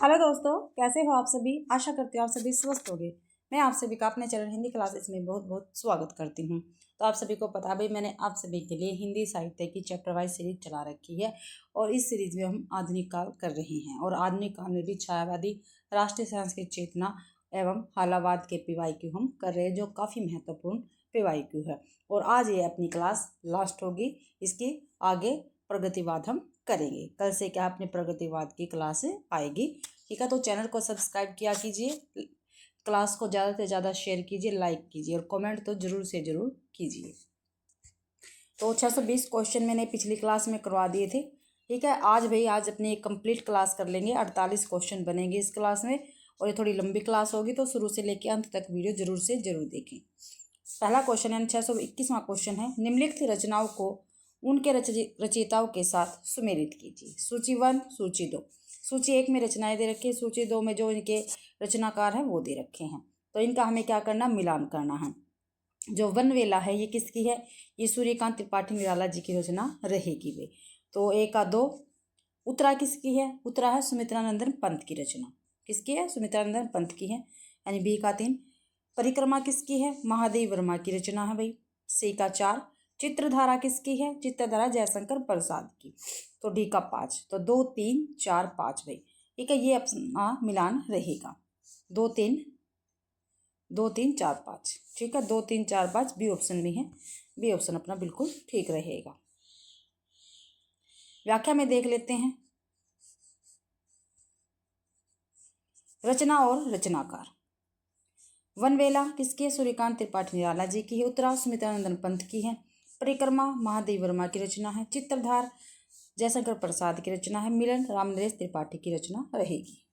Hello दोस्तों, कैसे हो आप सभी। आशा करती हूँ आप सभी स्वस्थ होंगे। मैं आप सभी का अपने चैनल हिंदी क्लासेस में बहुत बहुत स्वागत करती हूँ। तो आप सभी को पता भाई, मैंने आप सभी के लिए हिंदी साहित्य की चैप्टर वाइज सीरीज चला रखी है और इस सीरीज में हम आधुनिक काल कर रहे हैं और आधुनिक काल में भी छायावादी राष्ट्रीय सांस्कृतिक चेतना एवं हालावाद के PYQ हम कर रहे हैं, जो काफ़ी महत्वपूर्ण PYQ है। और आज ये अपनी क्लास लास्ट होगी, इसकी आगे प्रगतिवाद हम करेंगे। कल से क्या अपने प्रगतिवाद की क्लास आएगी, ठीक है। तो चैनल को सब्सक्राइब किया कीजिए, क्लास को ज़्यादा से ज़्यादा शेयर कीजिए, लाइक कीजिए और कमेंट तो ज़रूर से ज़रूर कीजिए। तो 620 क्वेश्चन मैंने पिछली क्लास में करवा दिए थे, ठीक है। आज अपनी एक कंप्लीट क्लास कर लेंगे। 48 क्वेश्चन बनेंगे इस क्लास में और ये थोड़ी लंबी क्लास होगी, तो शुरू से लेकर अंत तक वीडियो जरूर से ज़रूर देखें। पहला क्वेश्चन है 621वां क्वेश्चन है, निम्नलिखित रचनाओं को उनके रचयिताओं के साथ सुमेलित कीजिए। सूची 1, सूची 2। सूची 1 में रचनाएं दे रखी है, सूची 2 में जो इनके रचनाकार हैं वो दे रखे हैं। तो इनका हमें क्या करना, मिलान करना है। जो वनवेला है ये किसकी है, ये सूर्यकांत त्रिपाठी निराला जी की रचना रहेगी वे। तो 1 का 2। उत्तरा किसकी है, उत्तरा है सुमित्रानंदन पंत की रचना। किसकी है, सुमित्रानंदन पंत की है, यानी B का 3। परिक्रमा किसकी है, महादेव वर्मा की रचना है भाई, C का 4। चित्रधारा किसकी है, चित्रधारा जयशंकर प्रसाद की, तो D का 5। तो 2, 3, 4, 5 भाई, ठीक है। ये अपना मिलान रहेगा 2, 3, 2, 3, 4, 5, ठीक है। 2, 3, 4, 5 B ऑप्शन में है, B ऑप्शन अपना बिल्कुल ठीक रहेगा। व्याख्या में देख लेते हैं, रचना और रचनाकार। वनवेला किसकी है, सूर्यकांत त्रिपाठी निराला जी की है। उत्तरा सुमित्रानंदन पंत की है। परिक्रमा महादेव वर्मा की रचना है। चित्रधार जयशंकर प्रसाद की रचना है। मिलन रामनरेश त्रिपाठी की रचना रहेगी।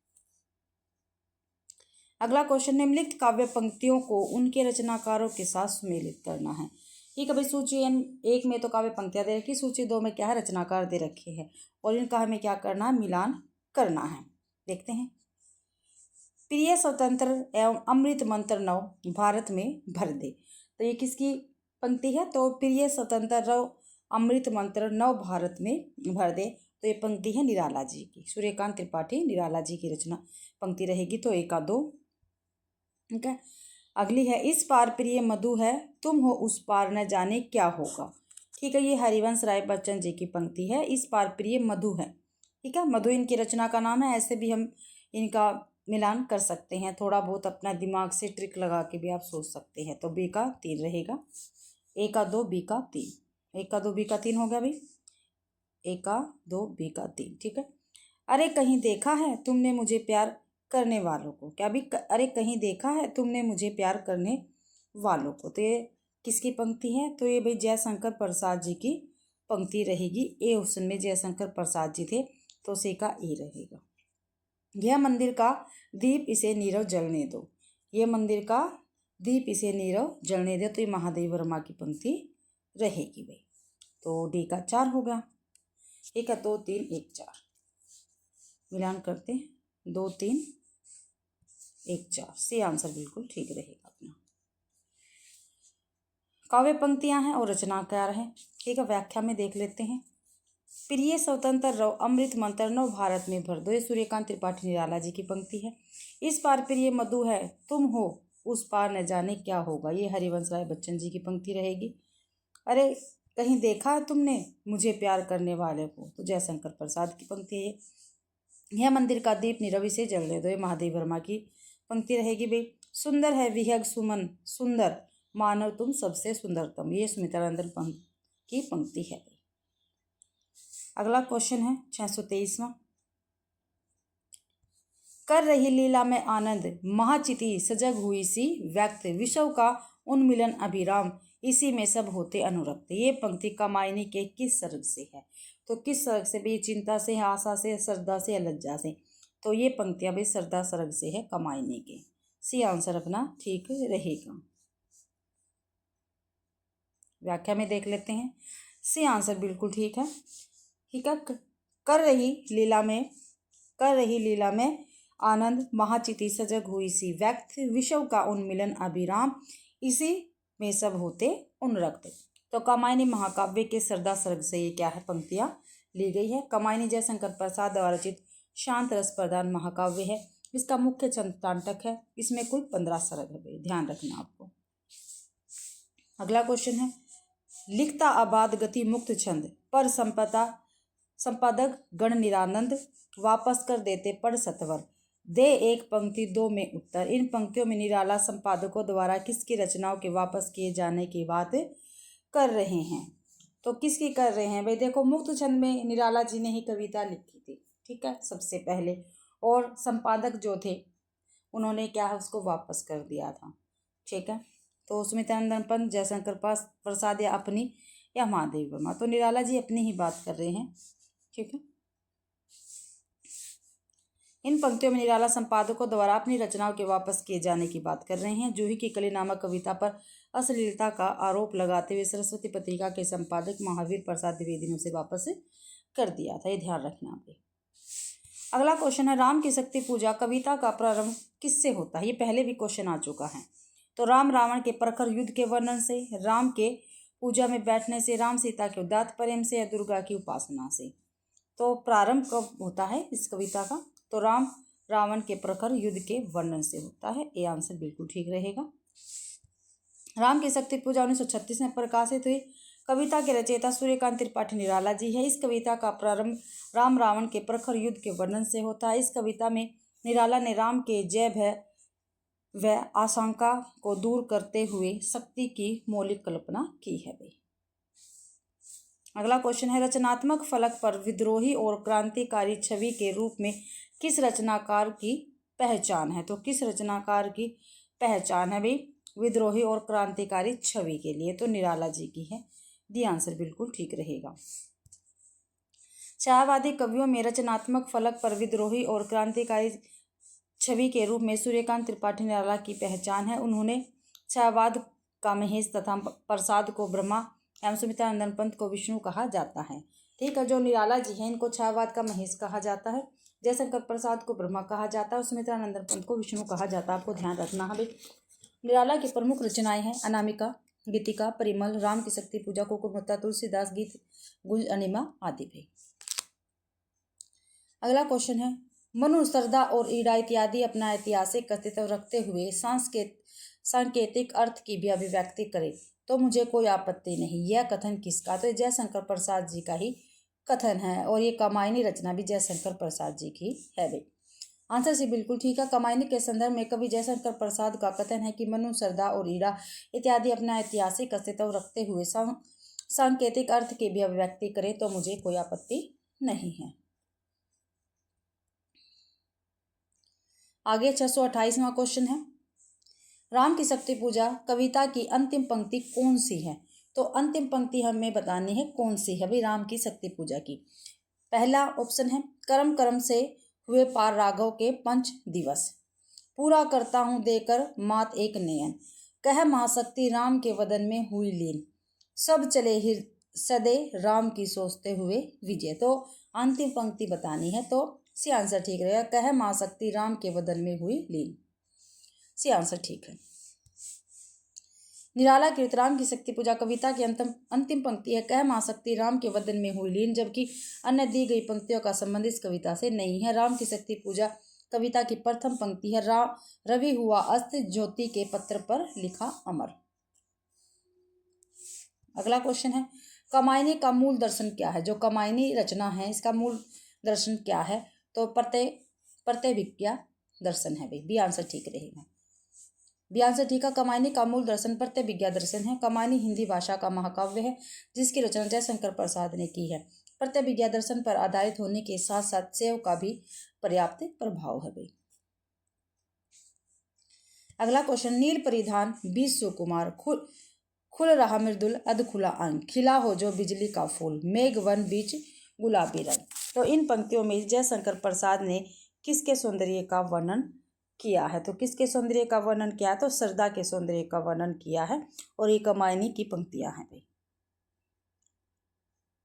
अगला क्वेश्चन, निम्नलिखित काव्य पंक्तियों को उनके रचनाकारों के साथ सुमेलित करना है, ठीक है भाई। सूची 1 में तो काव्य पंक्तियां दे रखी, सूची 2 में क्या है, रचनाकार दे रखे हैं और इनका हमें क्या करना है, मिलान करना है। देखते हैं, प्रिय स्वतंत्र एवं अमृत मंत्र नव भारत में भर दे। तो ये किसकी पंक्ति है, तो प्रिय स्वतंत्र एवं अमृत मंत्र नव भारत में भर दे। तो ये पंक्ति है निराला जी की, सूर्यकांत त्रिपाठी निराला जी की रचना पंक्ति रहेगी। तो 1 का 2, ठीक है। अगली है, इस पार प्रिय मधु है, तुम हो उस पार न जाने क्या होगा, ठीक है। ये हरिवंश राय बच्चन जी की पंक्ति है, इस पार प्रिय मधु है, ठीक है। मधु इनकी रचना का नाम है। ऐसे भी हम इनका मिलान कर सकते हैं, थोड़ा बहुत अपना दिमाग से ट्रिक लगा के भी आप सोच सकते हैं। तो B का 3 रहेगा, 1 का 2 B का 3, 1 का 2 B का 3 हो गया भाई, 1 का 2 B का 3, ठीक है। अरे कहीं देखा है तुमने मुझे प्यार करने वालों को, क्या भी अरे कहीं देखा है तुमने मुझे प्यार करने वालों को। तो ये किसकी पंक्ति है, तो ये भाई जयशंकर प्रसाद जी की पंक्ति रहेगी। ए ऑप्शन में जयशंकर प्रसाद जी थे, तो C का A रहेगा। यह मंदिर का दीप इसे नीरव जलने दो, यह मंदिर का दीप इसे नीरव जलने दो। तो ये महादेव वर्मा की पंक्ति रहेगी भाई। तो D का 4 हो गया, 1 2 3 1 4 मिलान करते हैं, 2 3 1 4 C आंसर बिल्कुल ठीक रहेगा अपना। काव्य पंक्तियां हैं और रचनाकार हैं, ठीक है। व्याख्या में देख लेते हैं, प्रिय स्वतंत्र रव अमृत मंत्र नव भारत में भर दो, ये सूर्यकांत त्रिपाठी निराला जी की पंक्ति है। इस पार प्रिय मधु है, तुम हो उस पार न जाने क्या होगा, ये हरिवंश राय बच्चन जी की पंक्ति रहेगी। अरे कहीं देखा है तुमने मुझे प्यार करने वाले को, तो जयशंकर प्रसाद की पंक्ति है। यह मंदिर का दीप नीरव से जलने दो, ये महादेव वर्मा की पंक्ति रहेगी भाई। सुंदर है विहग सुमन सुंदर मानव तुम सबसे सुंदरतम, ये सुमित्रानंदन पंत की पंक्ति है। अगला क्वेश्चन है 623वां, कर रही लीला में आनंद महाचिति सजग हुई सी व्यक्त, विश्व का उन्मिलन अभिराम इसी में सब होते अनुरक्त। ये पंक्ति कामायनी के किस सर्ग से है, तो किस सर्ग से भी, चिंता से, आशा से, श्रद्धा से या लज्जा से। तो ये पंक्तियां भी श्रद्धा सर्ग से है कामायनी के, C आंसर अपना ठीक रहेगा। व्याख्या में देख लेते हैं, C आंसर बिल्कुल ठीक है, ठीक है। कर रही लीला में आनंद महाचिति सजग हुई सी व्यक्त, विश्व का उन्मिलन अभिराम इसी में सब होते अनुरक्त। तो कामायनी महाकाव्य के श्रद्धा सर्ग से ये क्या है, पंक्तियां ली गई है। कामायनी जयशंकर प्रसाद द्वारा रचित शांत रस प्रधान महाकाव्य है। इसका मुख्य छंद तांडक है। इसमें कुल 15 सर्ग है भाई, ध्यान रखना आपको। अगला क्वेश्चन है, लिखता आबाद गति मुक्त छंद पर संपादक गण निरानंद वापस कर देते पढ़ सत्वर दे एक पंक्ति दो में उत्तर। इन पंक्तियों में निराला संपादकों द्वारा किसकी रचनाओं के वापस किए जाने की बात कर रहे हैं? तो किसकी कर रहे हैं भाई? देखो, मुक्त छंद में निराला जी ने ही कविता लिखी थी, ठीक है, सबसे पहले, और संपादक जो थे उन्होंने क्या है, उसको वापस कर दिया था, ठीक है। तो सुमित्रानंदन पंत, जयशंकर प्रसाद या अपनी या महादेवी वर्मा। तो निराला जी अपनी ही बात कर रहे हैं, ठीक है। इन पंक्तियों में निराला संपादकों द्वारा अपनी रचनाओं के वापस किए जाने की बात कर रहे हैं। जूही की कली नामक कविता पर अश्लीलता का आरोप लगाते हुए सरस्वती पत्रिका के संपादक महावीर प्रसाद द्विवेदी ने उसे वापस कर दिया था, ये ध्यान रखना आप। अगला क्वेश्चन है, राम की शक्ति पूजा कविता का प्रारंभ किससे होता है? ये पहले भी क्वेश्चन आ चुका है। तो राम रावण के प्रखर युद्ध के वर्णन से, राम के पूजा में बैठने से, राम सीता के उदात्त प्रेम से, या दुर्गा की उपासना से। तो प्रारंभ कब होता है इस कविता का? तो राम रावण के प्रखर युद्ध के वर्णन से होता है। ये आंसर बिल्कुल ठीक रहेगा। राम की शक्ति पूजा 1936 में प्रकाशित हुई। कविता के रचयिता सूर्यकांत त्रिपाठी निराला जी है। इस कविता का प्रारंभ राम रावण के प्रखर युद्ध के वर्णन से होता है। इस कविता में निराला ने राम के जय भय व आशंका को दूर करते हुए शक्ति की मौलिक कल्पना की है भाई। अगला क्वेश्चन है, रचनात्मक फलक पर विद्रोही और क्रांतिकारी छवि के रूप में किस रचनाकार की पहचान है? तो किस रचनाकार की पहचान है भाई विद्रोही और क्रांतिकारी छवि के लिए? तो निराला जी की है। दी आंसर बिल्कुल ठीक रहेगा। छायावादी कवियों में रचनात्मक फलक पर विद्रोही और क्रांतिकारी छवि के रूप में सूर्यकांत त्रिपाठी निराला की पहचान है। उन्होंने छायावाद का महेश तथा प्रसाद को ब्रह्मा एवं सुमित्रानंदन पंत को विष्णु कहा जाता है, ठीक है। जो निराला जी हैं इनको छायावाद का महेश कहा जाता है, जयशंकर प्रसाद को ब्रह्मा कहा जाता है और सुमित्रानंदन पंत को विष्णु कहा जाता है। आपको ध्यान रखना है भाई। निराला की प्रमुख रचनाएं हैं अनामिका, गीतिका, परिमल, राम की शक्ति पूजा, कुकुरमुत्ता, तुलसीदास गीत, गुंज अनिमा आदि भी। अगला क्वेश्चन है, मनु, सरदा और ईड़ा इत्यादि अपना ऐतिहासिक अस्तित्व रखते हुए सांकेतिक अर्थ की भी अभिव्यक्ति करे तो मुझे कोई आपत्ति नहीं। यह कथन किसका? तो जयशंकर प्रसाद जी का ही कथन है और ये कमायनी रचना भी जयशंकर प्रसाद जी की है भाई। आंसर सी बिल्कुल ठीक है। कमायनी के संदर्भ में कवि जयशंकर प्रसाद का कथन है कि मनु, सरदा और ईड़ा इत्यादि अपना ऐतिहासिक अस्तित्व रखते हुए सांकेतिक अर्थ की भी अभिव्यक्ति करे तो मुझे कोई आपत्ति नहीं है। आगे 628वां क्वेश्चन है, राम की शक्ति पूजा कविता की अंतिम पंक्ति कौन सी है? तो अंतिम पंक्ति हमें बतानी है कौन सी है भाई राम की शक्ति पूजा की। पहला ऑप्शन है, कर्म कर्म से हुए पार राघव के पंच दिवस, पूरा करता हूँ देकर मात एक नयन, कह महाशक्ति राम के वदन में हुई लीन, सब चले सदे राम की सोचते हुए विजय। तो अंतिम पंक्ति बतानी है तो सी आंसर ठीक रहेगा, कह महाशक्ति राम के वदन में हुई लीन। सी आंसर ठीक है। निराला कृत राम की शक्ति पूजा कविता की अंतिम पंक्ति है, कह महाशक्ति राम के वदन में हुई लीन, जबकि अन्य दी गई पंक्तियों का संबंध इस कविता से नहीं है। राम की शक्ति पूजा कविता की प्रथम पंक्ति है, रवि हुआ अस्त ज्योति के पत्र पर लिखा अमर। अगला क्वेश्चन है, कमायनी का मूल दर्शन क्या है? जो कमायनी रचना है इसका मूल दर्शन क्या है? तो प्रत्यभिज्ञा दर्शन है भाई। बी आंसर ठीक रहेगा। बी आंसर ठीक है। कमायनी का मूल दर्शन प्रत्यभिज्ञा दर्शन है। कमायनी हिंदी भाषा का महाकाव्य है जिसकी रचना जयशंकर प्रसाद ने की है। प्रत्यभिज्ञा दर्शन पर आधारित होने के साथ साथ शैव का भी पर्याप्त प्रभाव है भाई। अगला क्वेश्चन, नील परिधान बीज सुकुमार, खुल रहा मृदुल अध खुला अंग, खिला हो जो बिजली का फूल, मेघ वन बीच गुलाबी रंग। तो इन पंक्तियों में जयशंकर प्रसाद ने किसके सौंदर्य का वर्णन किया है? तो किसके सौंदर्य का वर्णन किया है? तो सरदा के सौंदर्य का वर्णन किया है और ये कमायनी की पंक्तियां हैं भाई।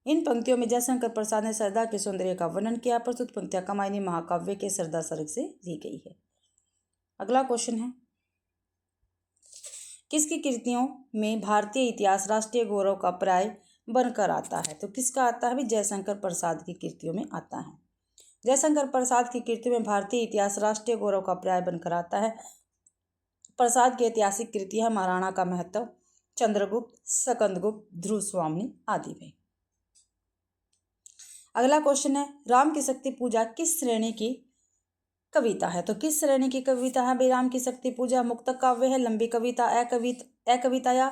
इन पंक्तियों में जयशंकर प्रसाद ने सरदा के सौंदर्य का वर्णन किया। प्रस्तुत पंक्तियां कमायनी महाकाव्य के सरदा सर्ग से दी गई है। अगला क्वेश्चन है, किसकी कृतियों में भारतीय इतिहास राष्ट्रीय गौरव का पर्याय बनकर आता है? तो किसका आता है? जयशंकर प्रसाद की कृतियों में आता है। जयशंकर प्रसाद की कृति में भारतीय इतिहास राष्ट्रीय गौरव का पर्याय बनकर आता है। प्रसाद की ऐतिहासिक कृति है महाराणा का महत्व, चंद्रगुप्त, सकंदगुप्त, ध्रुव स्वामी आदि में। अगला क्वेश्चन है, राम की शक्ति पूजा किस श्रेणी की कविता है? तो किस श्रेणी की कविता है भाई राम की शक्ति पूजा? मुक्तक काव्य है, लंबी कविता, कविता या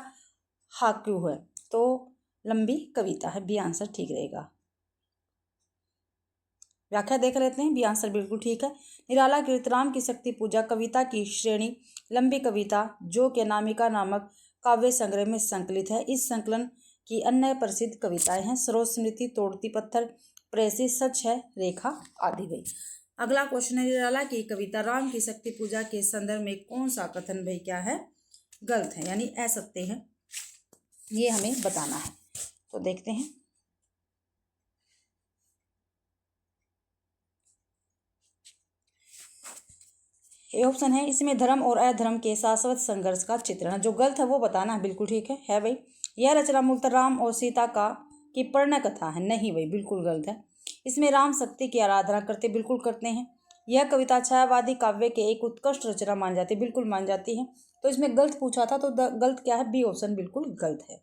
हाक्यू है? तो लंबी कविता है, बी आंसर ठीक रहेगा। व्याख्या देख लेते हैं, बी आंसर बिल्कुल ठीक है। निराला कृत राम की शक्ति पूजा कविता की श्रेणी लंबी कविता जो कि अनामिका नामक काव्य संग्रह में संकलित है। इस संकलन की अन्य प्रसिद्ध कविताएं हैं सरोज स्मृति, तोड़ती पत्थर, प्रेसी, सच है, रेखा आदि गई। अगला क्वेश्चन है, निराला की कविता राम की शक्ति पूजा के संदर्भ में कौन सा कथन भाई क्या है? गलत है, यानी असत्य है, ये हमें बताना है। तो देखते हैं, ये ऑप्शन है, इसमें धर्म और अधर्म के शाश्वत संघर्ष का चित्रण। जो गलत है वो बताना है, बिल्कुल ठीक है भाई। यह रचना मूलतः राम और सीता का की प्रणय कथा है, नहीं भाई बिल्कुल गलत है। इसमें राम शक्ति की आराधना करते, बिल्कुल करते हैं। यह कविता छायावादी काव्य के एक उत्कृष्ट रचना मान जाती है, बिल्कुल मान जाती है। तो इसमें गलत पूछा था, तो गलत क्या है? बी ऑप्शन बिल्कुल गलत है,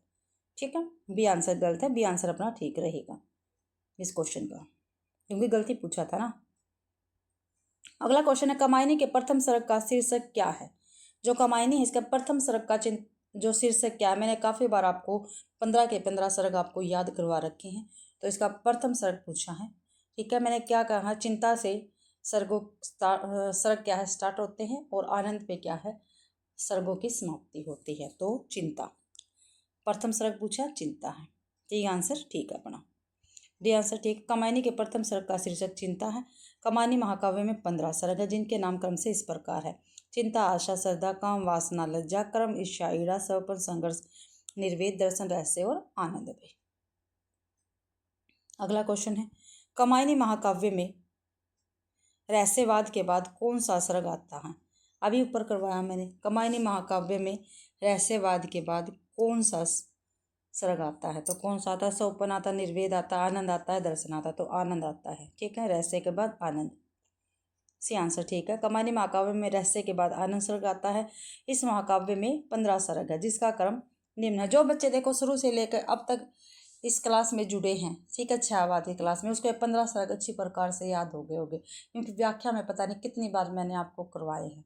ठीक है, बी आंसर गलत है, बी आंसर अपना ठीक रहेगा इस क्वेश्चन का, क्योंकि गलती पूछा था ना। अगला क्वेश्चन है, कमायनी के प्रथम सर्ग का शीर्षक क्या है? जो कमायनी है इसका प्रथम सर्ग का जो शीर्षक क्या है? मैंने काफ़ी बार आपको 15 के 15 सर्ग आपको याद करवा रखे हैं, तो इसका प्रथम सर्ग पूछा है, ठीक है। मैंने क्या कहा, चिंता से सर्ग क्या है स्टार्ट होते हैं और आनंद पे क्या है सर्गों की समाप्ति होती है। तो चिंता, प्रथम सर्ग पूछा चिंता है, ये आंसर ठीक है अपना, डी आंसर ठीक। कमायनी के प्रथम सर्ग का शीर्षक चिंता है। कमायनी महाकाव्य में 15 सर्ग है, जिनके नामक्रम से इस प्रकार है: चिंता, आशा, श्रद्धा, काम, वासना, लज्जा, कर्म, ईर्ष्या, ईड़ा, समर्पण, संघर्ष, निर्वेद, दर्शन, रहस्य और आनंद भी। अगला क्वेश्चन है, कमायनी महाकाव्य में रहस्यवाद के बाद कौन सा सर्ग आता है? अभी ऊपर करवाया मैंने, कमायनी महाकाव्य में रहस्यवाद के बाद कौन सा सर्ग आता है? तो कौन सा आता है? सोपन आता, निर्वेद आता, आनंद आता है, दर्शन आता। तो आनंद आता है, ठीक है, रहस्य के बाद आनंद, सी आंसर ठीक है। कमायनी महाकाव्य में रहस्य के बाद आनंद सर्ग आता है। इस महाकाव्य में 15 सर्ग है, जिसका क्रम निम्न है। जो बच्चे देखो शुरू से लेकर अब तक इस क्लास में जुड़े हैं, ठीक है, छायावाद की क्लास में, उसको 15 सर्ग अच्छी प्रकार से याद हो गए होंगे, क्योंकि व्याख्या में पता नहीं कितनी बार मैंने आपको करवाए हैं,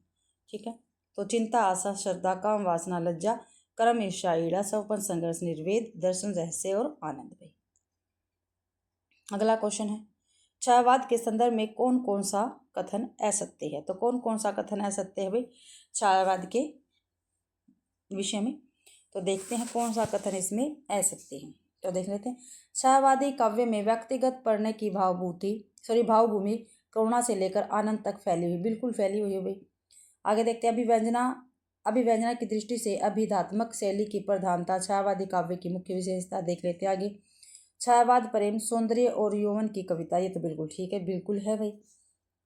ठीक है। तो चिंता, आशा, श्रद्धा, काम, वासना, लज्जा, कर्म, ईर्ष्या, ईड़ा, समर्पण, संघर्ष, निर्वेद, दर्शन, रहस्य और आनंद भी। अगला क्वेश्चन है, छायावाद के संदर्भ में कौन कौन सा कथन असत्य है? तो कौन कौन सा कथन असत्य है भाई छायावाद के विषय में? तो देखते हैं कौन सा कथन इसमें असत्य है, तो देख लेते हैं। छायावादी काव्य में व्यक्तिगत पढ़ने की भावभूमि करुणा से लेकर आनंद तक फैली हुई, बिल्कुल फैली हुई है भाई। आगे देखते हैं, अभिव्यंजना की दृष्टि से अभिधात्मक शैली की प्रधानता छायावादी काव्य की मुख्य विशेषता देख लेते हैं आगे। छायावाद प्रेम, सौंदर्य और यौवन की कविता, ये तो बिल्कुल ठीक है, बिल्कुल है भाई।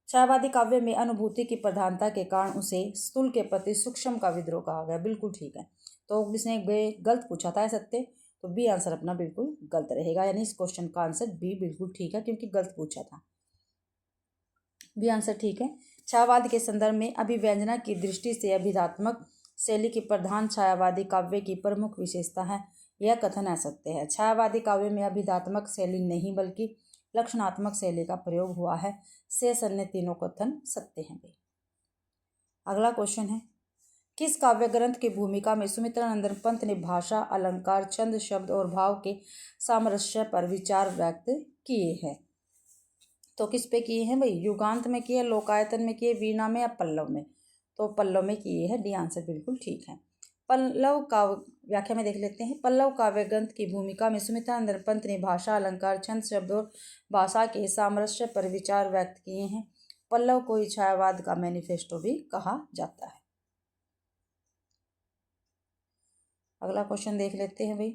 छायावादी काव्य में अनुभूति की प्रधानता के कारण उसे स्थूल के प्रति सूक्ष्म का विद्रोह कहा गया, बिल्कुल ठीक है। तो इसने गलत पूछा था सत्य, तो बी आंसर अपना बिल्कुल गलत रहेगा, यानी इस क्वेश्चन का आंसर बी बिल्कुल ठीक है, क्योंकि गलत पूछा था, बी आंसर ठीक है। छायावाद के संदर्भ में अभिव्यंजना की दृष्टि से अभिधात्मक शैली की प्रधान छायावादी काव्य की प्रमुख विशेषता है, यह कथन असत्य है। छायावादी काव्य में अभिधात्मक शैली नहीं बल्कि लक्षणात्मक शैली का प्रयोग हुआ है, शेष अन्य तीनों कथन सत्य हैं भाई। अगला क्वेश्चन है, किस काव्य ग्रंथ की भूमिका में सुमित्रानंदन पंत ने भाषा, अलंकार, छंद, शब्द और भाव के सामरस्य पर विचार व्यक्त किए हैं? तो किस पे किए हैं भाई? युगांत में किए, लोकायतन में किए, वीणा में या पल्लव में? तो पल्लव में किए हैं, डी आंसर बिल्कुल ठीक है। पल्लव काव्य व्याख्या में देख लेते हैं। पल्लव काव्य ग्रंथ की भूमिका में सुमित्रानंदन पंत ने भाषा, अलंकार, छंद, शब्द और भाषा के सामरस्य पर विचार व्यक्त किए हैं। पल्लव को ही छायावाद का मैनिफेस्टो भी कहा जाता है। अगला क्वेश्चन देख लेते हैं भाई,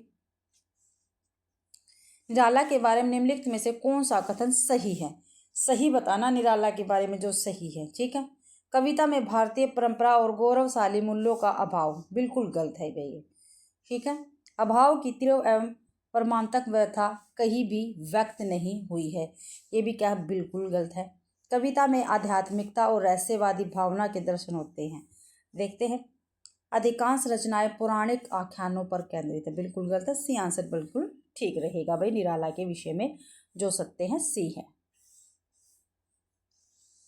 निराला के बारे में निम्नलिखित में से कौन सा कथन सही है? सही बताना निराला के बारे में जो सही है, ठीक है। कविता में भारतीय परंपरा और गौरवशाली मूल्यों का अभाव, बिल्कुल गलत है भैया, ठीक है। अभाव की तीव्र एवं परमांतक व्यथा कहीं भी व्यक्त नहीं हुई है। ये भी क्या बिल्कुल गलत है। कविता में आध्यात्मिकता और रहस्यवादी भावना के दर्शन होते हैं। देखते हैं, अधिकांश रचनाएं पौराणिक आख्यानों पर केंद्रित है। बिल्कुल गलत है। सी आंसर बिल्कुल ठीक रहेगा भाई। निराला के विषय में जो सत्य है सी है।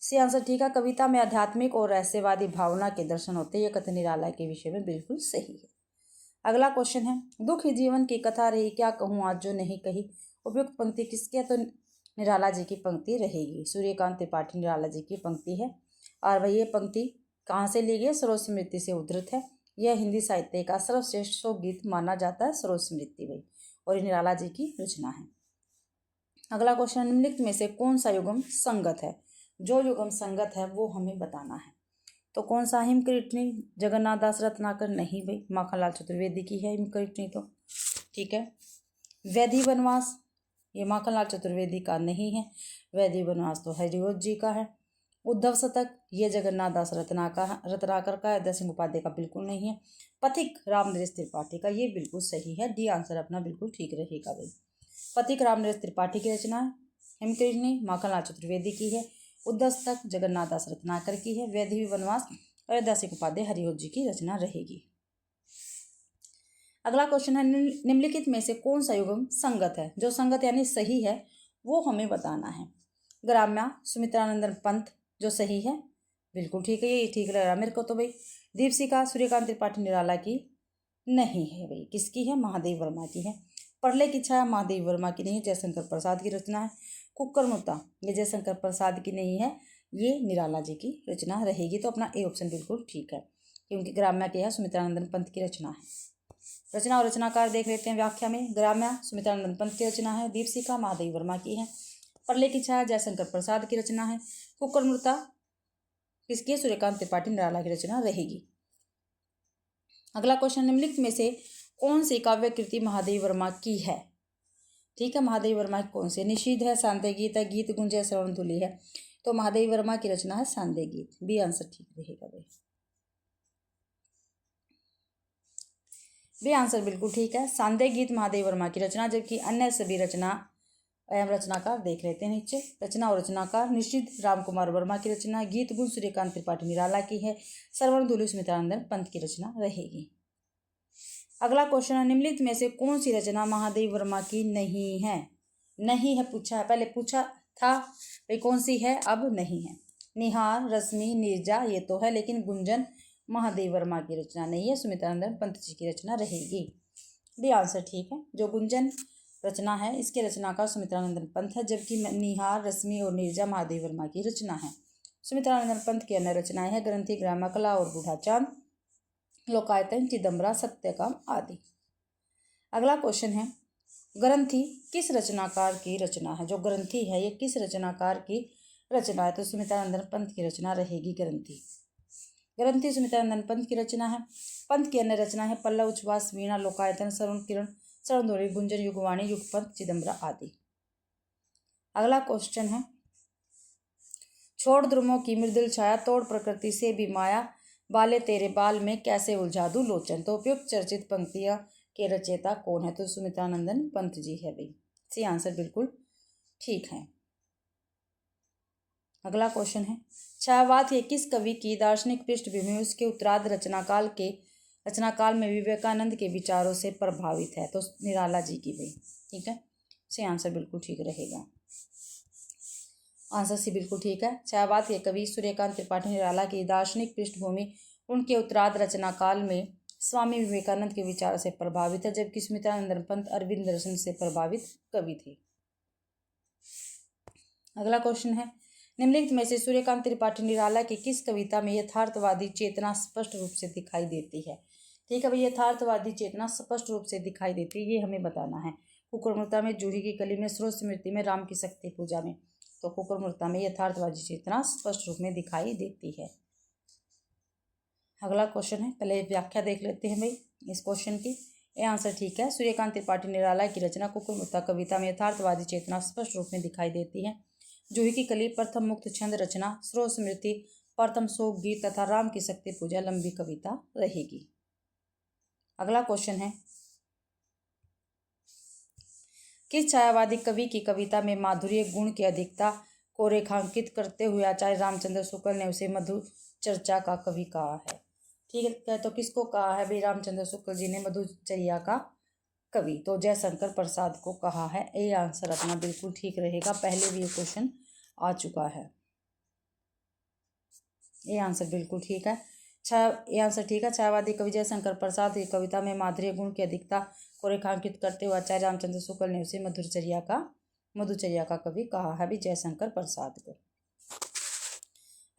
सी आंसर ठीक है। कविता में आध्यात्मिक और रहस्यवादी भावना के दर्शन होते हैं। यह कथन निराला के विषय में बिल्कुल सही है। अगला क्वेश्चन है, दुख ही जीवन की कथा रही, क्या कहूँ आज जो नहीं कही। उपयुक्त पंक्ति किसकी है? तो निराला जी की पंक्ति रहेगी। सूर्यकांत त्रिपाठी निराला जी की पंक्ति है। और वही ये पंक्ति कहाँ से ली गई? सरोज स्मृति से उद्धृत है। यह हिंदी साहित्य का सर्वश्रेष्ठ शोक गीत माना जाता है, सरोज स्मृति भाई, और ये निराला जी की रचना है। अगला क्वेश्चन, निम्नलिखित में से कौन सा युगम संगत है? जो युगम संगत है वो हमें बताना है। तो कौन सा? हिमकीर्तनी जगन्नाथ दास रत्नाकर? नहीं भाई, माखनलाल चतुर्वेदी की है हिमकीर्तनी तो। ठीक है। वैधि वनवास, ये माखनलाल चतुर्वेदी का नहीं है। वैधि वनवास तो हरिवंश जी का है। उद्धव शतक, ये जगन्नाथ दास रत्नाकर का है, दया सिंह उपाध्याय का बिल्कुल नहीं है। पथिक रामनरेश त्रिपाठी का, ये बिल्कुल सही है। डी आंसर अपना बिल्कुल ठीक रहेगा भाई। पथिक रामनरेश त्रिपाठी की रचना है। हिमकीर्तनी माखनलाल चतुर्वेदी की है। उद्धव शतक जगन्नाथ दास रत्नाकर की है। वैधि वनवास और दया सिंह उपाध्याय हरिवंश जी की रचना रहेगी। अगला क्वेश्चन है, निम्नलिखित में से कौन सा युगम संगत है? जो संगत यानी सही है वो हमें बताना है। ग्राम्या सुमित्रानंदन पंत, जो सही है बिल्कुल ठीक है, ये ठीक लग रहा है मेरे को तो भाई। दीपशिखा सूर्यकांत त्रिपाठी निराला की नहीं है भाई, किसकी है? महादेव वर्मा की है। प्रलय की छाया महादेव वर्मा की नहीं है, जयशंकर प्रसाद की रचना है। कुक्कर मुत्ता, ये जयशंकर प्रसाद की नहीं है, ये निराला जी की रचना रहेगी। तो अपना ए ऑप्शन बिल्कुल ठीक है, क्योंकि ग्राम्या की है सुमित्रानंदन पंत की रचना है। रचना और रचनाकार देख लेते हैं व्याख्या में। ग्राम्या सुमित्रानंदन पंत की रचना है। दीपशिखा महादेव वर्मा की है। प्रलय की छाया जयशंकर प्रसाद की रचना है। कुक्कर मुत्ता किसकी? सूर्यकांत त्रिपाठी निराला की रचना रहेगी। अगला क्वेश्चन, निम्नलिखित में से कौन सी काव्य कृति महादेव वर्मा की है? ठीक है, महादेव वर्मा की कौन सी? निषीध है, सांध्य गीत है, गीत गुंज है, श्रवणधुली है। तो महादेव वर्मा की रचना है सांध्य गीत। बी आंसर ठीक रहेगा भाई। बी आंसर बिल्कुल ठीक है, सांध्य गीत महादेव वर्मा की रचना। जबकि अन्य सभी रचना एवं रचनाकार देख लेते हैं नीचे। रचना और रचनाकार निश्चित राम कुमार वर्मा की रचना। गीत गुण सूर्यकांत त्रिपाठी निराला की है। श्रवणधुली सुमित्रानंदन पंत की रचना रहेगी। अगला क्वेश्चन है, निम्नलिखित में से कौन सी रचना महादेव वर्मा की नहीं है? नहीं है पूछा है, पहले पूछा था भाई कौन सी है, अब नहीं है। निहार, रश्मि, नीरजा ये तो है, लेकिन गुंजन महादेव वर्मा की रचना नहीं है, सुमित्रानंदन पंत जी की रचना रहेगी। डी आंसर ठीक है। जो गुंजन रचना है इसके रचनाकार सुमित्रानंदन पंत है, जबकि निहार, रश्मि और नीरजा महादेव वर्मा की रचना है। सुमित्रानंदन पंत की अन्य रचनाएं हैं ग्रंथि, ग्रामकला और बूढ़ा चांद, लोकायतन, चिदम्बरा, सत्यकाम आदि। अगला क्वेश्चन है, ग्रंथि किस रचनाकार की रचना है? जो ग्रंथि है ये किस रचनाकार की रचना है? तो सुमित्रानंदन पंत की रचना रहेगी ग्रंथि। ग्रंथि सुमित्रानंदन पंत की रचना है। पंत की अन्य रचना है पल्लव, उच्छ्वास, वीणा, लोकायतन, श्रवण किरण, श्रवणधुली, गुंजन, युगवाणी, युगपंथ, चिदम्बरा आदि। अगला क्वेश्चन है, छोड़ ध्रुवों की मृदुल छाया, तोड़ प्रकृति से भी माया, बाले तेरे बाल में कैसे उलझा दूं लोचन। तो उपयुक्त चर्चित पंक्तियां के रचयिता कौन है? तो सुमित्रानंदन पंत जी है भाई। सी आंसर बिल्कुल ठीक है। अगला क्वेश्चन है, छायावाद ये किस कवि की दार्शनिक पृष्ठभूमि उसके उत्तरार्ध रचनाकाल में विवेकानंद के विचारों से प्रभावित है? तो निराला जी की भाई। ठीक है, सी आंसर बिल्कुल ठीक रहेगा। आंसर सी बिल्कुल ठीक है। छायावाद के कवि सूर्यकांत त्रिपाठी निराला की दार्शनिक पृष्ठभूमि उनके उत्तरार्ध रचनाकाल में स्वामी विवेकानंद के विचारों से प्रभावित है, जबकि सुमित्रानंदन पंत अरविंद दर्शन से प्रभावित कवि थे। अगला क्वेश्चन है, निम्नलिखित में से सूर्यकांत त्रिपाठी निराला की किस कविता में यथार्थवादी चेतना स्पष्ट रूप से दिखाई देती है? ठीक है भाई, यथार्थवादी चेतना स्पष्ट रूप से दिखाई देती है, ये हमें बताना है। कुकुरमुर्ता में, जूही की कली में, स्रोत स्मृति में, राम की शक्ति पूजा में। तो कुकुरमुर्ता में यथार्थवादी चेतना स्पष्ट रूप में दिखाई देती है। अगला क्वेश्चन है, पहले व्याख्या देख लेते हैं भाई इस क्वेश्चन की। ये आंसर ठीक है। सूर्यकांत त्रिपाठी निराला की रचना कुकुरमुर्ता कविता में यथार्थवादी चेतना स्पष्ट रूप में दिखाई देती है। जूही की कली प्रथम मुक्त छंद रचना, स्रोत स्मृति प्रथम शोक गीत तथा राम की शक्ति पूजा लंबी कविता रहेगी। अगला क्वेश्चन है, किस छायावादी कवि की कविता में माधुर्य गुण की अधिकता को रेखांकित करते हुए आचार्य रामचंद्र शुक्ल ने उसे मधु चर्चा का कवि कहा है? ठीक है, तो किसको कहा है भाई? रामचंद्र शुक्ल जी ने मधुचर्या का कवि तो जयशंकर प्रसाद को कहा है। ये आंसर अपना बिल्कुल ठीक रहेगा, पहले भी ये क्वेश्चन आ चुका है। ये आंसर बिल्कुल ठीक है। ये आंसर ठीक है। छायावादी कवि जयशंकर प्रसाद की कविता में माधुर्य गुण की अधिकता को रेखांकित करते हुए आचार्य रामचंद्र शुक्ल ने उसे मधुचर्या का कवि कहा है भी जयशंकर प्रसाद को।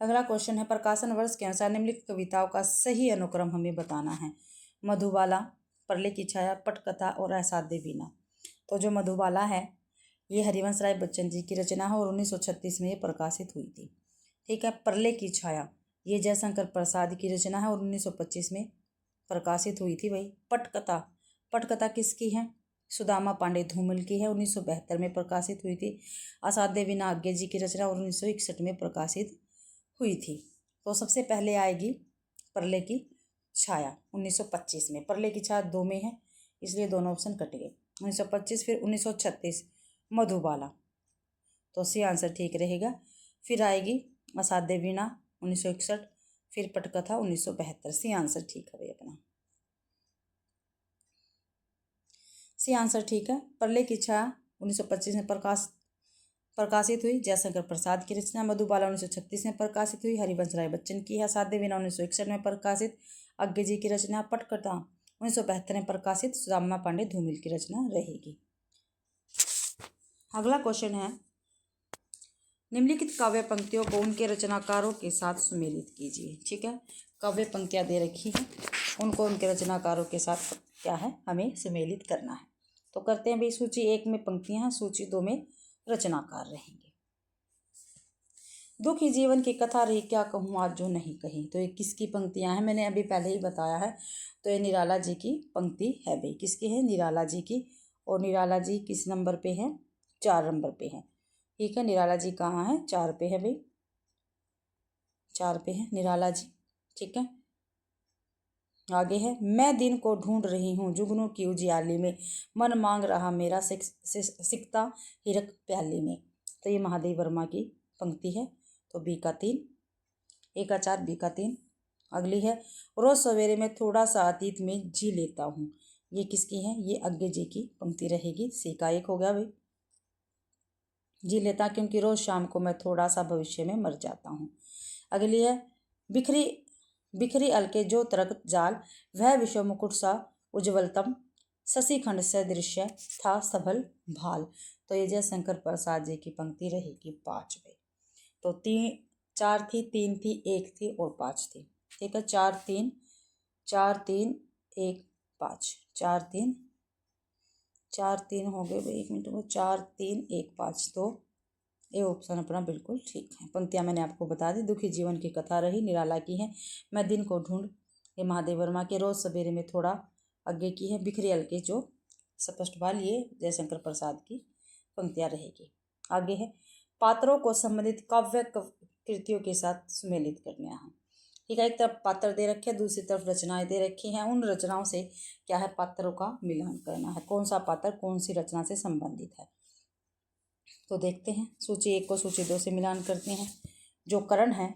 अगला क्वेश्चन है, प्रकाशन वर्ष के अनुसार निम्नलिखित कविताओं का सही अनुक्रम हमें बताना है। मधुबाला, परले की छाया, पटकथा और असाध्य वीणा। तो जो मधुबाला है ये हरिवंश राय बच्चन जी की रचना है और 1936 में ये प्रकाशित हुई थी। ठीक है। परले की छाया ये जयशंकर प्रसाद की रचना है और 1925 में प्रकाशित हुई थी। भाई पटकथा किसकी है? सुदामा पांडे धूमिल की है, 1972 में प्रकाशित हुई थी। असाध्य वीणा आज्ञे जी की रचना और 1961 में प्रकाशित हुई थी। तो सबसे पहले आएगी परले की छाया 1925 में। परले की छाया 2 में है इसलिए दोनों ऑप्शन कट गए। 1925 फिर 1936 मधुबाला, तो सी आंसर ठीक रहेगा। फिर आएगी असाध्य वीणा 1961, फिर पटकथा 1972। सी आंसर ठीक है भाई अपना। सी आंसर ठीक है। परले की छाया 1925 में प्रकाशित हुई, जयशंकर प्रसाद की रचना। मधुबाला 1936 में प्रकाशित हुई, हरिवंश राय बच्चन की है। असाध्य वीणा 1961 में प्रकाशित, आज्ञे जी की रचना। पटकथा 1972 में प्रकाशित, सुदामा पांडे धूमिल की रचना रहेगी। अगला क्वेश्चन है, निम्नलिखित काव्य पंक्तियों को उनके रचनाकारों के साथ सुमेलित कीजिए। ठीक है, काव्य पंक्तियां दे रखी हैं, उनको उनके रचनाकारों के साथ क्या है हमें सुमेलित करना है। तो करते हैं भाई। सूची 1 में पंक्तियां हैं, सूची 2 में रचनाकार रहेंगे। दुखी जीवन की कथा रही, क्या कहूँ आज जो नहीं कही। तो ये किसकी पंक्तियां हैं? मैंने अभी पहले ही बताया है। तो ये निराला जी की पंक्ति है भाई। किसकी है? निराला जी की। और निराला जी किस नंबर पे है? 4 नंबर पे है। ठीक है, निराला जी कहाँ है? 4 पे है भाई, 4 पे है निराला जी। ठीक है, आगे है, मैं दिन को ढूंढ रही हूँ जुगनू की उजियाली में, मन मांग रहा मेरा सिकता हिरक प्याली में। तो ये महादेव वर्मा की पंक्ति है। तो बी का 3, ए का 4, बी का 3। अगली है, रोज सवेरे में थोड़ा सा अतीत में जी लेता हूँ। ये किसकी है? ये आज्ञे जी की पंक्ति रहेगी। सी का 1 हो गया भाई, जी लेता क्योंकि रोज शाम को मैं थोड़ा सा भविष्य में मर जाता हूँ। अगली है, बिखरी बिखरी अलके जो तरक जाल, वह विश्व मुकुट सा उज्ज्वलतम, शशिखंड सदृश्य था सबल भाल। तो ये जयशंकर प्रसाद जी की पंक्ति रहेगी 5 में। तो 4 थी, 3 थी, 1 थी और 5 थी। ठीक है, 4 3 1 5, 4 3 हो गए भाई। 1 मिनट को 4 3 1 5। तो ये ऑप्शन अपना बिल्कुल ठीक है। पंक्तियां मैंने आपको बता दी। दुखी जीवन की कथा रही निराला की है, मैं दिन को ढूंढ ये महादेव वर्मा के, रोज सवेरे में थोड़ा आगे की है, बिखरे अलके जो स्पष्ट बाल, ये जयशंकर प्रसाद की पंक्तियां रहेगी। आगे है, पात्रों को संबंधित काव्य कृतियों के साथ सुमेलित करना है। ठीक है, एक तरफ पात्र दे रखे हैं, दूसरी तरफ रचनाएं दे रखी हैं। उन रचनाओं से क्या है पात्रों का मिलान करना है, कौन सा पात्र कौन सी रचना से संबंधित है। तो देखते हैं, सूची 1 को सूची 2 से मिलान करते हैं। जो कर्ण है,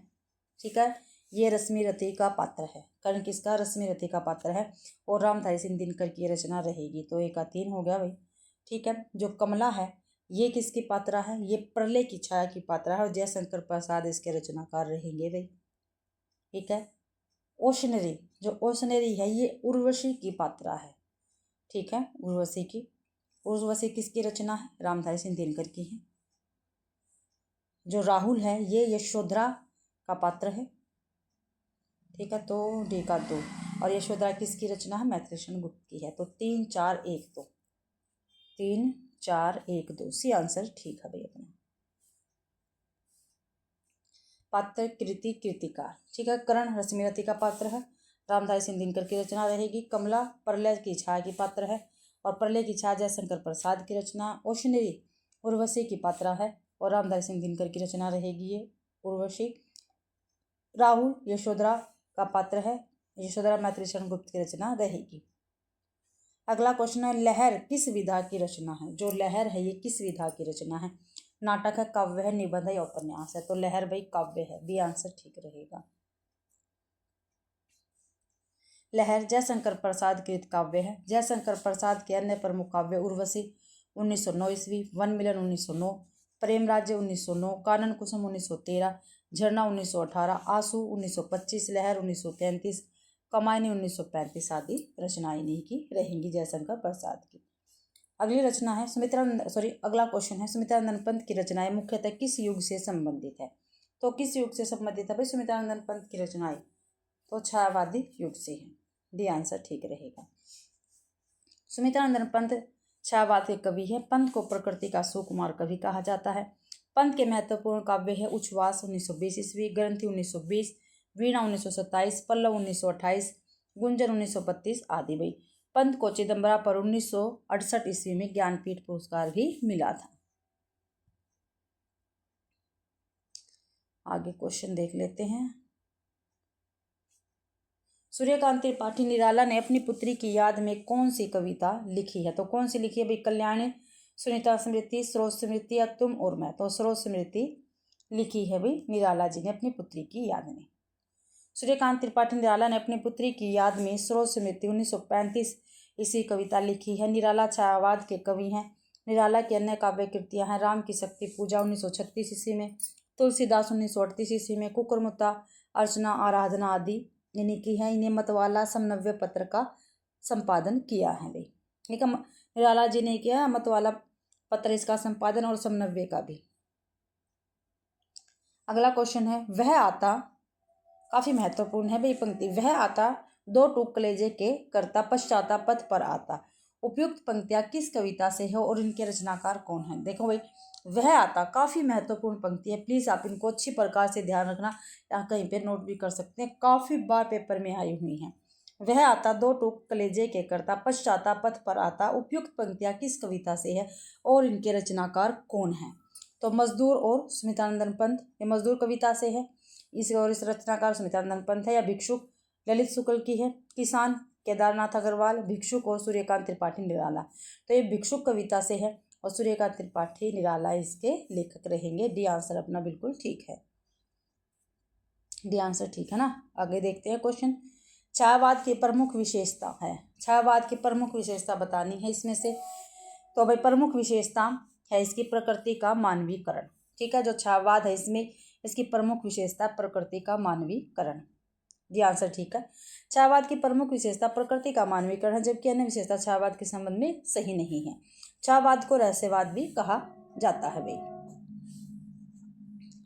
ठीक है, ये रश्मि रति का पात्र है। कर्ण किसका? रश्मि रति का पात्र है और रामधारी सिंह दिनकर की रचना रहेगी। तो 1 का 3 हो गया भाई। ठीक है, जो कमला है ये किसकी पात्रा है? ये प्रलय की छाया की पात्रा है और जयशंकर प्रसाद इसके रचनाकार रहेंगे भाई। ठीक है, ओशनरी, जो ओशनरी है ये उर्वशी की पात्रा है। ठीक है, उर्वशी किसकी रचना है? रामधारी सिंह दिनकर की है। जो राहुल है ये यशोधरा का पात्र है। ठीक है, तो डी का 2। और यशोधरा किसकी रचना है? मैथिलीशरण गुप्त की है। तो 3 4 1 2, 3 4 1 2। सी आंसर ठीक है भाई अपना। पात्र कृति कृतिकार। ठीक है, कर्ण रश्मि रति का पात्र है, रामधारी सिंह दिनकर की रचना रहेगी। कमला प्रलय की छाया की पात्र है और प्रलय की छाया जयशंकर प्रसाद की रचना। ओशनरी उर्वशी की पात्रा है और रामधारी सिंह दिनकर की रचना रहेगी ये उर्वशी। राहुल यशोधरा का पात्र है, यशोधरा मैथिलीशरण गुप्त की रचना रहेगी। अगला क्वेश्चन है, लहर किस विधा की रचना है? जो लहर है ये किस विधा की रचना है? नाटक है, काव्य है, निबंध है या उपन्यास है? तो लहर भाई काव्य है, बी आंसर ठीक रहेगा। लहर जयशंकर प्रसाद कृत काव्य है। जयशंकर प्रसाद के अन्य प्रमुख काव्य उर्वशी 1909 ईस्वी, वन मिलन 1909, प्रेम राज्य 1909, कानन कुसुम 1913, झरना 1918, आंसू 1925, लहर 1933, कमायनी 1935 आदि रचनाएं इन्हीं की रहेंगी जयशंकर प्रसाद की। अगली रचना है अगला क्वेश्चन है, सुमित्रानंद पंत की रचनाएं मुख्यतः किस युग से संबंधित है? तो किस युग से संबंधित है भाई सुमित्रानंद पंत की रचनाएं? तो छायावादी युग से है, डी आंसर ठीक रहेगा। सुमित्रानंद पंत छायावाद के कवि है। पंत को प्रकृति का सुकुमार कवि कहा जाता है। पंत के महत्वपूर्ण काव्य है उच्छ्वास 1920 ईस्वी, ग्रंथि 1920, वीणा 1927, पल्लव 1928, गुंजन 1932 आदि। भाई पंत को चिदम्बरा पर 1968 ईस्वी में ज्ञानपीठ पुरस्कार भी मिला था। आगे क्वेश्चन देख लेते हैं। सूर्यकांत त्रिपाठी निराला ने अपनी पुत्री की याद में कौन सी कविता लिखी है? तो कौन सी लिखी है भाई? कल्याणी, सुनीता स्मृति, स्रोत स्मृति या तुम और मैं? तो स्रोत स्मृति लिखी है भाई निराला जी ने अपनी पुत्री की याद में। सूर्यकांत त्रिपाठी निराला ने अपनी पुत्री की याद में स्रोत स्मृति 1935 ईस्वी कविता लिखी है। निराला छायावाद के कवि हैं। निराला की अन्य काव्य कृतियां हैं, राम की शक्ति पूजा 1936 ईस्वी में, तुलसीदास 1938 ईस्वी में, कुकुरमुत्ता, अर्चना, आराधना आदि इन्हीं की है। इन्हें मतवाला समनव्य पत्र का संपादन किया है भाई, ठीक है, निराला जी ने किया मतवाला पत्र इसका संपादन और समनव्य का भी। अगला क्वेश्चन है, वह आता, काफी महत्वपूर्ण है भाई पंक्ति, वह आता दो टूक कलेजे के करता पश्चाता पथ पर आता। उपयुक्त पंक्तियां किस कविता से है और इनके रचनाकार कौन है? देखो भाई वह आता काफी महत्वपूर्ण पंक्ति है, प्लीज आप इनको अच्छी प्रकार से ध्यान रखना, या कहीं पे नोट भी कर सकते हैं, काफी बार पेपर में आई हुई हैं। वह आता दो टूक कलेजे के करता पश्चाता पथ पर आता। उपयुक्त पंक्तियां किस कविता से है और इनके रचनाकार कौन है? तो मजदूर और सुमित्रानंद पंत, ये मजदूर कविता से है, इस रचनाकार सुमित्रानंद पंत है। या भिक्षुक ललित शुक्ल की है। किसान केदारनाथ अग्रवाल, भिक्षुक और सूर्यकांत त्रिपाठी निराला। तो ये भिक्षुक कविता से है और सूर्यकांत त्रिपाठी निराला इसके लेखक रहेंगे। डी आंसर अपना बिल्कुल ठीक है, डी आंसर ठीक है ना। आगे देखते हैं क्वेश्चन, छायावाद की प्रमुख विशेषता है। छायावाद की प्रमुख विशेषता बतानी है इसमें से। तो भाई प्रमुख विशेषता है इसकी प्रकृति का मानवीकरण, ठीक है। जो छायावाद है इसमें इसकी प्रमुख विशेषता प्रकृति का मानवीकरण, जी आंसर ठीक है। छायावाद की प्रमुख विशेषता प्रकृति का मानवीकरण है, जबकि अन्य विशेषता छायावाद के संबंध में सही नहीं है। छायावाद को रहस्यवाद भी कहा जाता है भाई।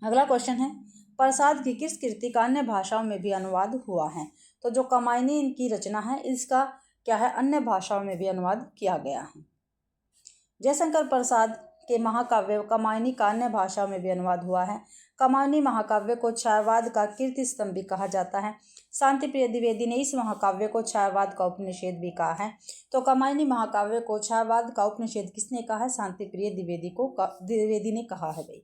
अगला क्वेश्चन है, प्रसाद की किस कृति का अन्य भाषाओं में भी अनुवाद हुआ है? तो जो कमायनी इनकी रचना है इसका क्या है, अन्य भाषाओं में भी अनुवाद किया गया है। जयशंकर प्रसाद के महाकाव्य कमायनी का अन्य भाषाओं में भी अनुवाद हुआ है। कमायनी महाकाव्य को छायावाद का कीर्ति स्तंभ भी कहा जाता है। शांतिप्रिय द्विवेदी ने इस महाकाव्य को छायावाद का उपनिषेध भी कहा है। तो कमायनी महाकाव्य को छायावाद का उपनिषेध किसने कहा है? शांतिप्रिय द्विवेदी ने कहा है भाई।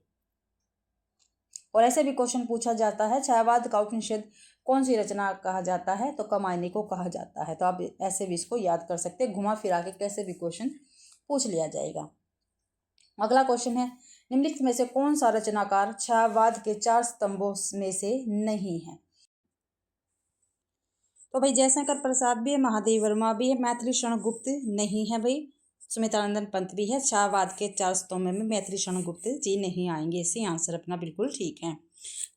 और ऐसे भी क्वेश्चन पूछा जाता है, छायावाद का उपनिषेध कौन सी रचना कहा जाता है? तो कमायनी को कहा जाता है। तो आप ऐसे भी इसको याद कर सकते हैं, घुमा फिरा के कैसे भी क्वेश्चन पूछ लिया जाएगा। अगला क्वेश्चन है, निम्नलिखित में से कौन सा रचनाकार छायावाद के 4 स्तंभों में से नहीं है? तो भाई जयशंकर प्रसाद भी है, महादेव वर्मा भी है, मैथिली शरण गुप्त नहीं है भाई, सुमित्रानंद पंत भी है। छायावाद के 4 स्तंभों में मैथिली शरण गुप्त जी नहीं आएंगे, इसी आंसर अपना बिल्कुल ठीक है।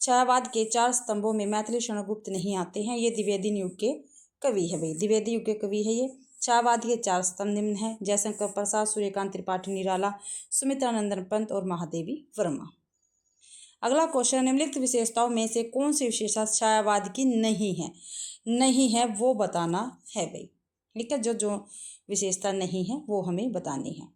छायावाद के 4 स्तंभों में मैथिली शरण गुप्त नहीं आते हैं। ये द्विवेदी युग के कवि है भाई, द्विवेदी युग के कवि है ये। छायावाद के 4 स्तंभ निम्न है, जयशंकर प्रसाद, सूर्यकांत त्रिपाठी निराला, सुमित्रानंद पंत और महादेवी वर्मा। अगला क्वेश्चन, निम्नलिखित विशेषताओं में से कौन सी विशेषता छायावाद की नहीं है? नहीं है वो बताना है भाई, ठीक है। जो विशेषता नहीं है वो हमें बतानी है।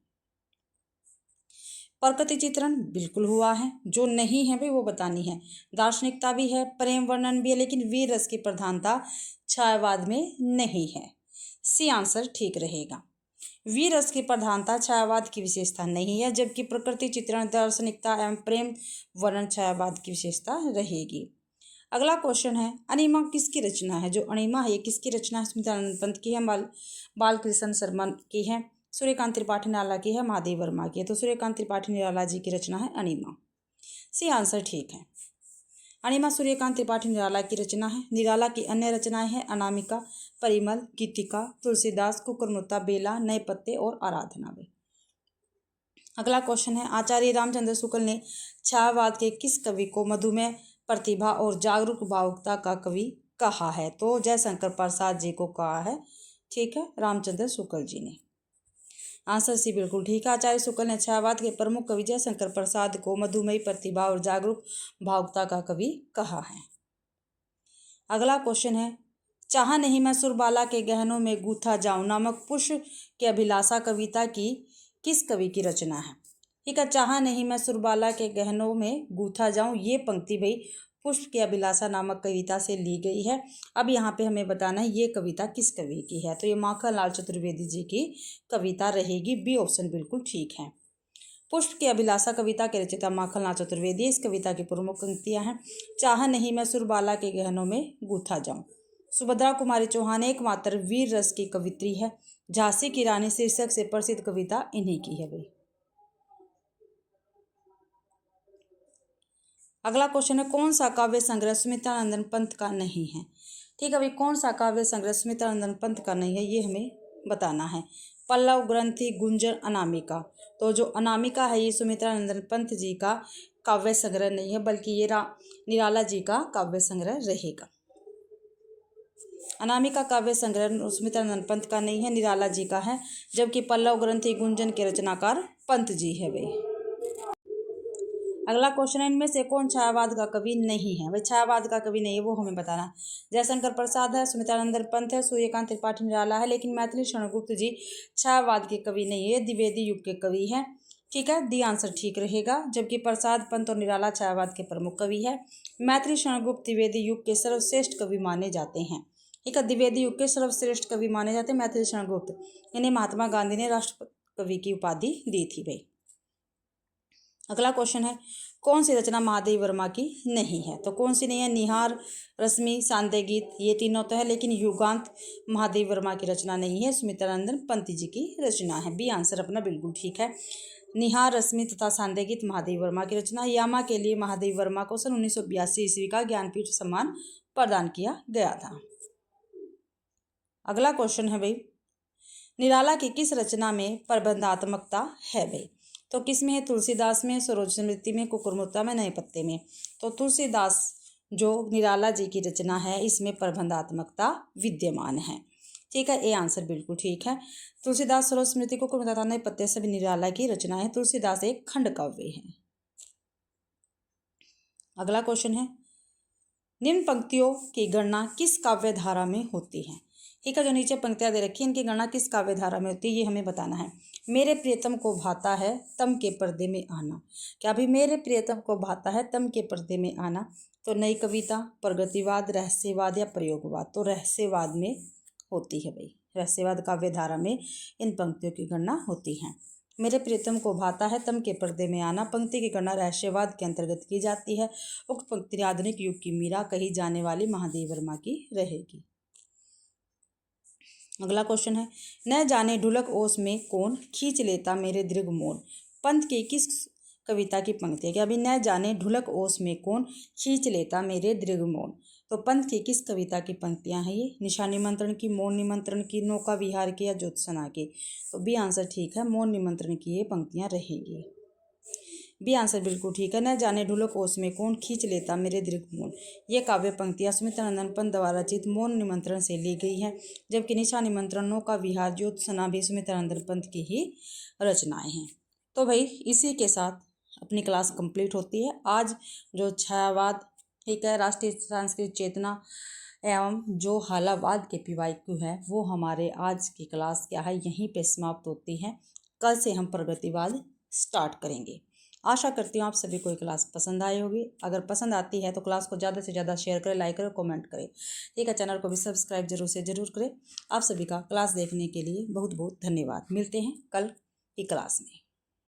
प्रकृति चित्रण बिल्कुल हुआ है, जो नहीं है भाई वो बतानी है। दार्शनिकता भी है, प्रेम वर्णन भी है, लेकिन वीर रस की प्रधानता छायावाद में नहीं है, सी आंसर ठीक रहेगा। वीर रस की प्रधानता छायावाद की विशेषता नहीं है, जबकि प्रकृति चित्रण, दार्शनिकता एवं प्रेम वर्णन छायावाद की विशेषता रहेगी। अगला क्वेश्चन है, अनिमा किसकी रचना है? जो अनिमा है ये किसकी रचना है? स्मितानंद पंत की है, बालकृष्ण शर्मा की है, सूर्यकांत त्रिपाठी निराला की है, महादेव वर्मा की है। तो सूर्यकांत त्रिपाठी निराला जी की रचना है अनिमा। सी आंसर ठीक है। अनिमा सूर्यकांत त्रिपाठी निराला की रचना है। निराला की अन्य रचनाएं हैं अनामिका, परिमल, गीतिका, तुलसीदास, कुकुरमुत्ता, बेला, नए पत्ते और आराधना वे। अगला क्वेश्चन है, आचार्य रामचंद्र शुक्ल ने छायावाद के किस कवि को मधुमेह प्रतिभा और जागरूक भावुकता का कवि कहा है? तो जयशंकर प्रसाद जी को कहा है। ठीक है, रामचंद्र शुक्ल जी ने। आंसर सी बिल्कुल ठीक है। आचार्य शुक्ल ने छायावाद के प्रमुख कवि जयशंकर प्रसाद को मधुमेह प्रतिभा और जागरूक भावुकता का कवि कहा है। अगला क्वेश्चन है, चाह नहीं मैं सुरबाला के गहनों में गूथा जाऊं नामक पुष्प की अभिलाषा कविता की किस कवि की रचना है? ठीक है, चाह नहीं मैं सुरबाला के गहनों में गूथा जाऊं, ये पंक्ति भाई पुष्प की अभिलाषा नामक कविता से ली गई है। अब यहाँ पे हमें बताना है ये कविता किस कवि की है। तो ये माखनलाल चतुर्वेदी जी की कविता रहेगी। बी ऑप्शन बिल्कुल ठीक है। पुष्प की अभिलाषा कविता के रचयिता माखनलाल चतुर्वेदी। इस कविता की प्रमुख पंक्तियां हैं, चाह नहीं मैं सुरबाला के गहनों में गूथा जाऊं। सुभद्रा कुमारी चौहान एकमात्र वीर रस की कवित्री है। झांसी की रानी शीर्षक से प्रसिद्ध कविता इन्हीं की है भाई। अगला क्वेश्चन है, कौन सा काव्य संग्रह सुमित्रानंदन पंत का नहीं है? ठीक है भाई, कौन सा काव्य संग्रह सुमित्रानंदन पंत का नहीं है ये हमें बताना है। पल्लव, ग्रंथि, गुंजन, अनामिका। तो जो अनामिका है ये सुमित्रानंदन पंत जी का काव्य संग्रह नहीं है, बल्कि ये निराला जी का काव्य संग्रह रहेगा। अनामिका काव्य संग्रह सुमित्रानंदन पंत का नहीं है, निराला जी का है। जबकि पल्लव, ग्रंथि, गुंजन के रचनाकार पंत जी है भाई। अगला क्वेश्चन है, इनमें से कौन छायावाद का कवि नहीं है? भाई छायावाद का कवि नहीं है वो हमें बताना है। जयशंकर प्रसाद है, सुमित्रानंदन पंत है, सूर्यकांत त्रिपाठी निराला है। लेकिन मैथिली शरण गुप्त जी छायावाद के कवि नहीं है, द्विवेदी युग के कवि हैं। ठीक है, दी आंसर ठीक रहेगा। जबकि प्रसाद, पंत और निराला छायावाद के प्रमुख कवि है। मैथिली शरण गुप्त द्विवेदी युग के सर्वश्रेष्ठ कवि माने जाते हैं। ठीक है, द्विवेदी युग के सर्वश्रेष्ठ कवि माने जाते हैं मैथिली शरण गुप्त। इन्हें महात्मा गांधी ने राष्ट्र कवि की उपाधि दी थी भाई। अगला क्वेश्चन है, कौन सी रचना महादेव वर्मा की नहीं है? तो कौन सी नहीं है? निहार, रश्मि, सांध्य गीत, ये तीनों तो है। लेकिन युगांत महादेव वर्मा की रचना नहीं है, सुमित्रानंदन पंत जी की रचना है। बी आंसर अपना बिल्कुल ठीक है। निहार, रश्मि तथा सांध्य गीत महादेव वर्मा की रचना। यामा के लिए महादेव वर्मा को सन 1982 ईस्वी का ज्ञानपीठ सम्मान प्रदान किया गया था। अगला क्वेश्चन है भाई, निराला की किस रचना में प्रबंधात्मकता है भाई? तो किस में है? तुलसीदास में, सरोज स्मृति में, कुकुरमुत्ता में, नए पत्ते में। तो तुलसीदास जो निराला जी की रचना है इसमें प्रबंधात्मकता विद्यमान है। ठीक है, ए आंसर बिल्कुल ठीक है। तुलसीदास, सरोज स्मृति, कुकुरमुत्ता, नए पत्ते सभी निराला की रचना है। तुलसीदास एक खंड काव्य है। अगला क्वेश्चन है, निम्न पंक्तियों की गणना किस काव्य धारा में होती है? ठीक है, जो नीचे पंक्तियां दे रखी है इनकी गणना किस काव्य धारा में होती है ये हमें बताना है। मेरे प्रियतम को भाता है तम के पर्दे में आना। क्या भी मेरे प्रियतम को भाता है तम के पर्दे में आना? तो नई कविता, प्रगतिवाद, रहस्यवाद या प्रयोगवाद? तो रहस्यवाद में होती है भाई। रहस्यवाद काव्य धारा में इन पंक्तियों की गणना होती है। मेरे प्रियतम को भाता है तम के पर्दे में आना पंक्ति की गणना रहस्यवाद के अंतर्गत की जाती है। उक्त पंक्ति आधुनिक युग की मीरा कही जाने वाली महादेव वर्मा की रहेगी। अगला क्वेश्चन है, न जाने ढुलक ओस में कौन खींच लेता मेरे दृग मोर? पंत की किस कविता की पंक्ति है? क्या अभी न जाने ढुलक ओस में कौन खींच लेता मेरे दृग मोर? तो पंत की किस कविता की पंक्तियां हैं ये? निशा निमंत्रण की, मौन निमंत्रण की, नौका विहार की या ज्योत्सना की? तो बी आंसर ठीक है, मौन निमंत्रण की ये पंक्तियां रहेगी। बी आंसर बिल्कुल ठीक है। न जाने ढुलक ओस में कौन खींच लेता मेरे दृग मोन, ये काव्य पंक्तियां सुमित्रानंदन पंत द्वारा रचित मौन निमंत्रण से ली गई हैं। जबकि निशा निमंत्रण, नौका विहार, ज्योत्सना भी सुमित्रानंदन पंत की ही रचनाएं हैं। तो भाई इसी के साथ अपनी क्लास कंप्लीट होती है। आज जो छायावाद, ठीक है, राष्ट्रीय सांस्कृतिक चेतना एवं जो हालावाद के PYQ है वो हमारे आज की क्लास क्या है यहीं पे समाप्त होती है। कल से हम प्रगतिवाद स्टार्ट करेंगे। आशा करती हूँ आप सभी को ये क्लास पसंद आई होगी। अगर पसंद आती है तो क्लास को ज़्यादा से ज़्यादा शेयर करें, लाइक करें, कमेंट करें। ठीक है, चैनल को भी सब्सक्राइब जरूर से ज़रूर करें। आप सभी का क्लास देखने के लिए बहुत बहुत धन्यवाद। मिलते हैं कल की क्लास में।